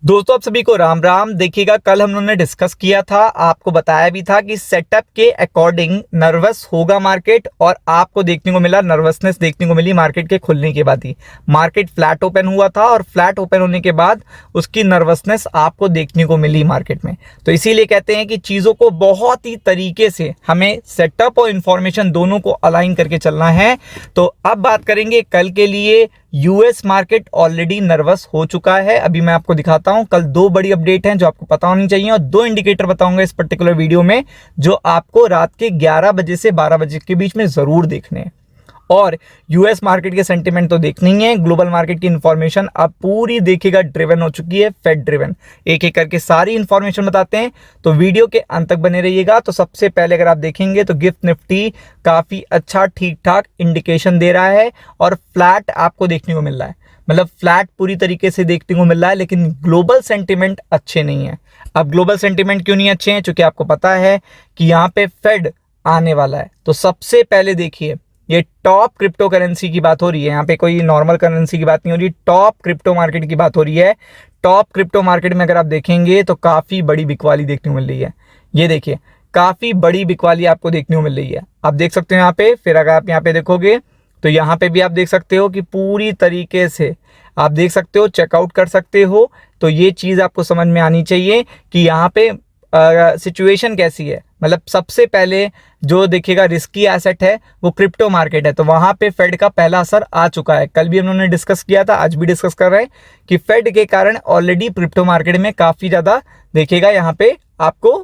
दोस्तों आप सभी को राम राम। देखिएगा, कल हम लोगों ने डिस्कस किया था, आपको बताया भी था कि सेटअप के अकॉर्डिंग नर्वस होगा मार्केट, और आपको देखने को मिला नर्वसनेस देखने को मिली मार्केट के खुलने के बाद ही। मार्केट फ्लैट ओपन हुआ था और फ्लैट ओपन होने के बाद उसकी नर्वसनेस आपको देखने को मिली मार्केट में। तो इसीलिए कहते हैं कि चीज़ों को बहुत ही तरीके से हमें सेटअप और इन्फॉर्मेशन दोनों को अलाइन करके चलना है। तो अब बात करेंगे कल के लिए। यूएस मार्केट ऑलरेडी नर्वस हो चुका है। अभी मैं आपको दिखाता हूं, कल दो बड़ी अपडेट हैं जो आपको पता होनी चाहिए, और दो इंडिकेटर बताऊंगा इस पर्टिकुलर वीडियो में जो आपको रात के 11 बजे से 12 बजे के बीच में जरूर देखने हैं। और यूएस मार्केट के सेंटिमेंट तो देखनी ही है। ग्लोबल मार्केट की इंफॉर्मेशन अब पूरी देखिएगा ड्रिवन हो चुकी है, फेड ड्रिवन। एक एक करके सारी इंफॉर्मेशन बताते हैं, तो वीडियो के अंत तक बने रहिएगा। तो सबसे पहले अगर आप देखेंगे तो गिफ्ट निफ्टी काफी अच्छा ठीक ठाक इंडिकेशन दे रहा है और फ्लैट आपको देखने को मिल रहा है। मतलब फ्लैट पूरी तरीके से देखने को मिल रहा है, लेकिन ग्लोबल सेंटिमेंट अच्छे नहीं है। अब ग्लोबल सेंटिमेंट क्यों नहीं अच्छे हैं? क्योंकि आपको पता है कि यहाँ पे फेड आने वाला है। तो सबसे पहले देखिए, ये टॉप क्रिप्टो करेंसी की बात हो रही है। यहाँ पे कोई नॉर्मल करेंसी की बात नहीं हो रही, टॉप क्रिप्टो मार्केट की बात हो रही है। टॉप क्रिप्टो मार्केट में अगर आप देखेंगे तो काफी बड़ी बिकवाली देखने को मिल रही है। ये देखिए, काफी बड़ी बिकवाली आपको देखने को मिल रही है। आप देख सकते हो यहाँ पे। फिर अगर आप यहाँ पे देखोगे तो यहाँ पे भी आप देख सकते हो कि पूरी तरीके से आप देख सकते हो, चेकआउट कर सकते हो। तो ये चीज आपको समझ में आनी चाहिए कि यहाँ पे सिचुएशन कैसी है। मतलब सबसे पहले जो देखिएगा रिस्की एसेट है वो क्रिप्टो मार्केट है। तो वहां पे फेड का पहला असर आ चुका है। कल भी हम लोगों ने डिस्कस किया था, आज भी डिस्कस कर रहे हैं कि फेड के कारण ऑलरेडी क्रिप्टो मार्केट में काफी ज्यादा देखिएगा यहाँ पे आपको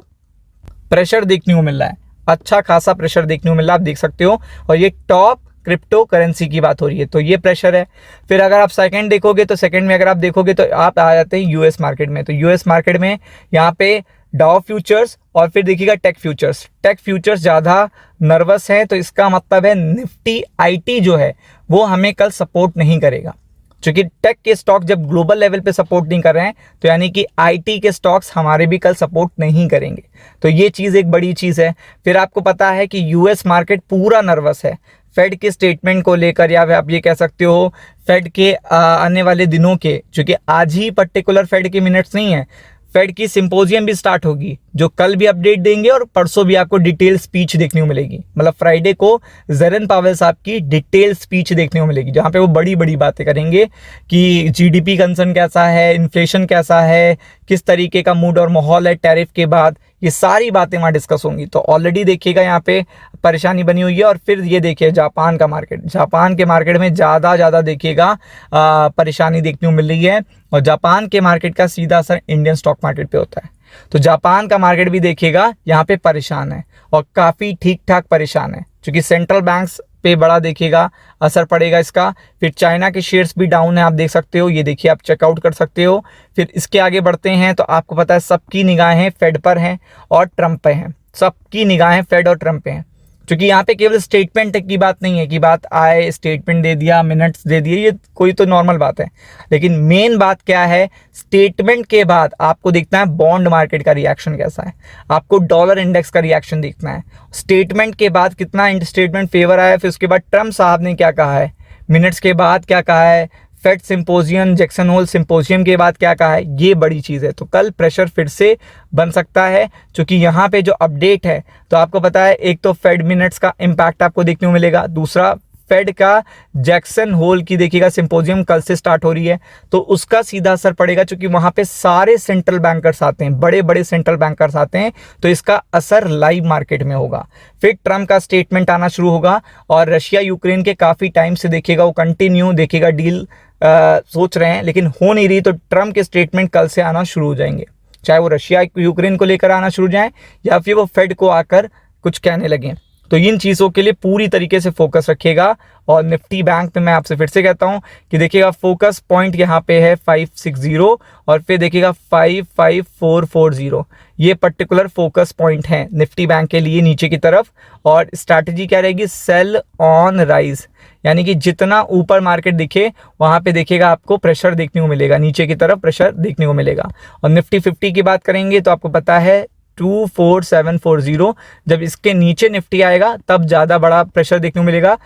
प्रेशर देखने को मिल रहा है। अच्छा खासा प्रेशर देखने को मिल रहा है, आप देख सकते हो। और ये टॉप क्रिप्टो करेंसी की बात हो रही है, तो ये प्रेशर है। फिर अगर आप सेकंड देखोगे तो सेकंड में अगर आप देखोगे तो आप आ जाते हैं यूएस मार्केट में। तो यूएस मार्केट में यहाँ पे डाउ फ्यूचर्स और फिर देखिएगा टेक फ्यूचर्स। टेक फ्यूचर्स ज़्यादा नर्वस है, तो इसका मतलब है निफ्टी आईटी जो है वो हमें कल सपोर्ट नहीं करेगा। क्योंकि टेक के स्टॉक जब ग्लोबल लेवल पे सपोर्ट नहीं कर रहे हैं, तो यानी कि आईटी के स्टॉक्स हमारे भी कल सपोर्ट नहीं करेंगे। तो ये चीज़ एक बड़ी चीज़ है। फिर आपको पता है कि यूएस मार्केट पूरा नर्वस है फेड के स्टेटमेंट को लेकर, या आप ये कह सकते हो फेड के आने वाले दिनों के। क्योंकि आज ही पर्टिकुलर फेड के मिनट्स नहीं है, फेड की सिंपोजियम भी स्टार्ट होगी जो कल भी अपडेट देंगे और परसों भी आपको डिटेल स्पीच देखने को मिलेगी। मतलब फ्राइडे को जेरन पावेल साहब की डिटेल स्पीच देखने को मिलेगी, जहां पे वो बड़ी बड़ी बातें करेंगे कि जीडीपी कंसर्न कैसा है, इन्फ्लेशन कैसा है, किस तरीके का मूड और माहौल है टैरिफ के बाद। ये सारी बातें वहां डिस्कस होंगी। तो ऑलरेडी देखिएगा यहाँ पे परेशानी बनी हुई है। और फिर ये देखिए जापान का मार्केट, जापान के मार्केट में ज़्यादा देखिएगा परेशानी देखने को मिल रही है। और जापान के मार्केट का सीधा असर इंडियन स्टॉक मार्केट पे होता है। तो जापान का मार्केट भी देखिएगा यहाँ पे परेशान है, और काफ़ी ठीक ठाक परेशान है, क्योंकि सेंट्रल बैंक्स पे बड़ा देखिएगा असर पड़ेगा इसका। फिर चाइना के शेयर्स भी डाउन है, आप देख सकते हो। ये देखिए, आप चेकआउट कर सकते हो। फिर इसके आगे बढ़ते हैं तो आपको पता है सबकी निगाहें फेड पर हैं और ट्रंप पे हैं। सबकी निगाहें फेड और ट्रंप पे हैं, क्योंकि यहाँ पे केवल स्टेटमेंट की बात नहीं है कि बात आए स्टेटमेंट दे दिया, मिनट्स दे दिए, ये कोई तो नॉर्मल बात है। लेकिन मेन बात क्या है, स्टेटमेंट के बाद आपको देखना है बॉन्ड मार्केट का रिएक्शन कैसा है, आपको डॉलर इंडेक्स का रिएक्शन देखना है। स्टेटमेंट के बाद कितना स्टेटमेंट फेवर आया, फिर उसके बाद ट्रम्प साहब ने क्या कहा है, मिनट्स के बाद क्या कहा है, Fed symposium, Jackson Hole symposium के बाद क्या कहा है, ये बड़ी चीज़ है। तो कल प्रेशर फिर से बन सकता है, क्योंकि यहाँ पे जो अपडेट है तो आपको पता है एक तो फेड मिनट्स का इम्पैक्ट आपको देखने को मिलेगा, दूसरा फेड का जैक्सन होल की देखिएगा सिंपोजियम कल से स्टार्ट हो रही है, तो उसका सीधा असर पड़ेगा। क्योंकि वहाँ पे सारे सेंट्रल बैंकर्स आते हैं, बड़े बड़े सेंट्रल बैंकर्स आते हैं, तो इसका असर लाइव मार्केट में होगा। फिर ट्रम्प का स्टेटमेंट आना शुरू होगा, और रशिया यूक्रेन के काफ़ी टाइम से देखिएगा वो कंटिन्यू देखिएगा डील सोच रहे हैं, लेकिन हो नहीं रही। तो ट्रम्प के स्टेटमेंट कल से आना शुरू हो जाएंगे, चाहे वो रशिया यूक्रेन को लेकर आना शुरू हो जाए या फिर वो फेड को आकर कुछ कहने लगे। तो इन चीज़ों के लिए पूरी तरीके से फोकस रखिएगा। और निफ्टी बैंक में मैं आपसे फिर से कहता हूं कि देखिएगा फोकस पॉइंट यहाँ पे है 560, और फिर देखिएगा 55440। ये पर्टिकुलर फोकस पॉइंट है निफ्टी बैंक के लिए नीचे की तरफ। और स्ट्रैटेजी क्या रहेगी, सेल ऑन राइज, यानी कि जितना ऊपर मार्केट दिखे वहाँ पे देखिएगा आपको प्रेशर देखने को मिलेगा, नीचे की तरफ प्रेशर देखने को मिलेगा। और निफ्टी 50 की बात करेंगे तो आपको पता है 24740। जब इसके नीचे निफ्टी आएगा तब ज़्यादा बड़ा प्रेशर देखने को मिलेगा।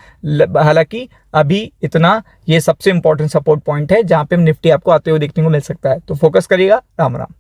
हालांकि अभी इतना ये सबसे इंपॉर्टेंट सपोर्ट पॉइंट है जहाँ पे निफ्टी आपको आते हुए देखने को मिल सकता है। तो फोकस करिएगा। राम राम।